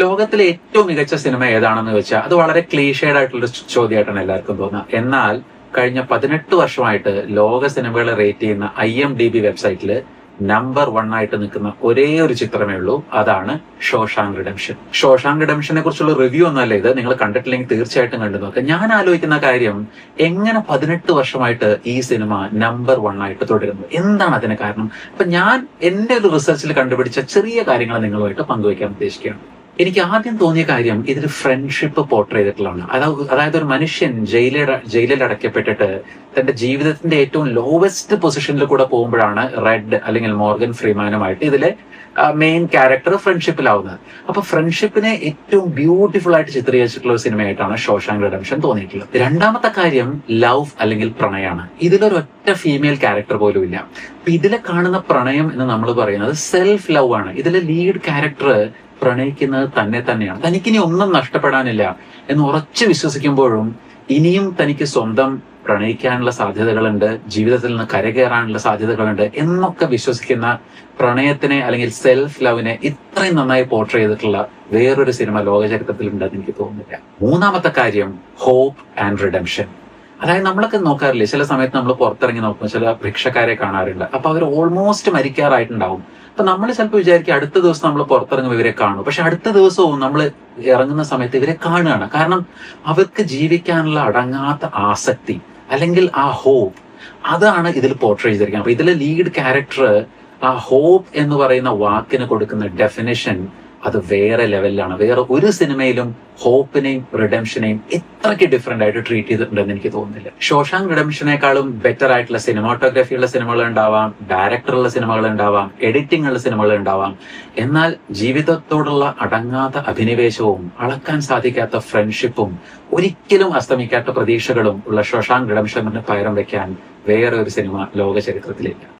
ലോകത്തിലെ ഏറ്റവും മികച്ച സിനിമ ഏതാണെന്ന് വെച്ചാൽ അത് വളരെ ക്ലീഷേഡ് ആയിട്ടുള്ള ചോദ്യമായിട്ടാണ് എല്ലാവർക്കും തോന്നുക. എന്നാൽ കഴിഞ്ഞ 18 വർഷമായിട്ട് ലോക സിനിമകളെ റേറ്റ് ചെയ്യുന്ന IMDb വെബ്സൈറ്റിൽ നമ്പർ 1 ആയിട്ട് നിൽക്കുന്ന ഒരേ ഒരു ചിത്രമേ ഉള്ളൂ. അതാണ് ഷോഷാങ്ക് റിഡംഷൻ. ഷോഷാങ്ക് റിഡംഷനെ കുറിച്ചുള്ള റിവ്യൂ ഒന്നല്ല ഇത്. നിങ്ങൾ കണ്ടിട്ടില്ലെങ്കിൽ തീർച്ചയായിട്ടും കണ്ടു നോക്കുക. ഞാൻ ആലോചിക്കുന്ന കാര്യം, എങ്ങനെ 18 വർഷമായിട്ട് ഈ സിനിമ നമ്പർ 1 ആയിട്ട് തുടരുന്നു? എന്താണ് അതിന് കാരണം? അപ്പൊ ഞാൻ എന്റെ ഒരു റിസർച്ചിൽ കണ്ടുപിടിച്ച ചെറിയ കാര്യങ്ങൾ നിങ്ങളുമായിട്ട് പങ്കുവയ്ക്കാൻ ഉദ്ദേശിക്കുകയാണ്. എനിക്ക് ആദ്യം തോന്നിയ കാര്യം, ഇതിൽ ഫ്രണ്ട്ഷിപ്പ് പോർട്രേ ചെയ്തിട്ടുള്ളതാണ്. അതായത് ഒരു മനുഷ്യൻ ജയിലിൽ അടയ്ക്കപ്പെട്ടിട്ട് തന്റെ ജീവിതത്തിന്റെ ഏറ്റവും ലോവസ്റ്റ് പൊസിഷനിൽ കൂടെ പോകുമ്പോഴാണ് റെഡ് അല്ലെങ്കിൽ മോർഗൻ ഫ്രീമാനുമായിട്ട് ഇതിലെ മെയിൻ ക്യാരക്ടർ ഫ്രണ്ട്ഷിപ്പിലാവുന്നത്. അപ്പൊ ഫ്രണ്ട്ഷിപ്പിനെ ഏറ്റവും ബ്യൂട്ടിഫുൾ ആയിട്ട് ചിത്രീകരിച്ചിട്ടുള്ള ഒരു സിനിമയായിട്ടാണ് ഷോഷാങ്ക് റിഡംഷൻ തോന്നിയിട്ടുള്ളത്. രണ്ടാമത്തെ കാര്യം ലവ് അല്ലെങ്കിൽ പ്രണയമാണ്. ഇതിലൊരൊറ്റ ഫീമെയിൽ ക്യാരക്ടർ പോലും ഇല്ല. അപ്പൊ ഇതിലെ കാണുന്ന പ്രണയം എന്ന് നമ്മൾ പറയുന്നത് സെൽഫ് ലവ് ആണ്. ഇതിലെ ലീഡ് ക്യാരക്ടർ പ്രണയിക്കുന്നത് തന്നെയാണ്. തനിക്കിനി ഒന്നും നഷ്ടപ്പെടാനില്ല എന്ന് ഉറച്ചു വിശ്വസിക്കുമ്പോഴും ഇനിയും തനിക്ക് സ്വന്തം പ്രണയിക്കാനുള്ള സാധ്യതകളുണ്ട്, ജീവിതത്തിൽ നിന്ന് കരകയറാനുള്ള സാധ്യതകളുണ്ട് എന്നൊക്കെ വിശ്വസിക്കുന്ന പ്രണയത്തിനെ അല്ലെങ്കിൽ സെൽഫ് ലവിനെ ഇത്രയും നന്നായി പോർട്രേ ചെയ്തിട്ടുള്ള വേറൊരു സിനിമ ലോക ചരിത്രത്തിൽ ഉണ്ടെന്ന് എനിക്ക് തോന്നുന്നില്ല. മൂന്നാമത്തെ കാര്യം, ഹോപ്പ് ആൻഡ് റിഡംഷൻ. അതായത് നമ്മളൊക്കെ നോക്കാറില്ലേ, ചില സമയത്ത് നമ്മൾ പുറത്തിറങ്ങി നോക്കുമ്പോൾ ചില ഭിക്ഷക്കാരെ കാണാറുണ്ട്. അപ്പൊ അവർ ഓൾമോസ്റ്റ് മരിക്കാറായിട്ടുണ്ടാവും. അപ്പൊ നമ്മൾ ചിലപ്പോൾ വിചാരിക്കും അടുത്ത ദിവസം നമ്മൾ പുറത്തിറങ്ങുമ്പോൾ ഇവരെ കാണും. പക്ഷെ അടുത്ത ദിവസവും നമ്മൾ ഇറങ്ങുന്ന സമയത്ത് ഇവരെ കാണുകയാണ്. കാരണം അവർക്ക് ജീവിക്കാനുള്ള അടങ്ങാത്ത ആസക്തി അല്ലെങ്കിൽ ആ ഹോപ്പ്, അതാണ് ഇതിൽ പോർട്രേ ചെയ്തിരിക്കുന്നത്. അപ്പൊ ഇതിലെ ലീഡ് ക്യാരക്ടർ ആ ഹോപ്പ് എന്ന് പറയുന്ന വാക്കിന് കൊടുക്കുന്ന ഡെഫിനിഷൻ അത് വേറെ ലെവലിലാണ്. വേറെ ഒരു സിനിമയിലും ഹോപ്പിനെയും റിഡംഷനെയും ഇത്രയ്ക്ക് ഡിഫറെന്റ് ആയിട്ട് ട്രീറ്റ് ചെയ്തിട്ടുണ്ടെന്ന് എനിക്ക് തോന്നുന്നില്ല. ഷോഷാങ്ക് റിഡംഷനേക്കാളും ബെറ്റർ ആയിട്ടുള്ള സിനിമാറ്റോഗ്രാഫിയുള്ള സിനിമകൾ ഉണ്ടാവാം, ഡയറക്ടറുള്ള സിനിമകൾ ഉണ്ടാവാം, എഡിറ്റിംഗ് ഉള്ള സിനിമകൾ ഉണ്ടാവാം. എന്നാൽ ജീവിതത്തോടുള്ള അടങ്ങാത്ത അഭിനിവേശവും അളക്കാൻ സാധിക്കാത്ത ഫ്രണ്ട്ഷിപ്പും ഒരിക്കലും അസ്തമിക്കാത്ത പ്രതീക്ഷകളും ഉള്ള ഷോഷാങ്ക് റിഡംഷന് പകരം വെക്കാൻ വേറെ ഒരു സിനിമ ലോക ചരിത്രത്തിലില്ല.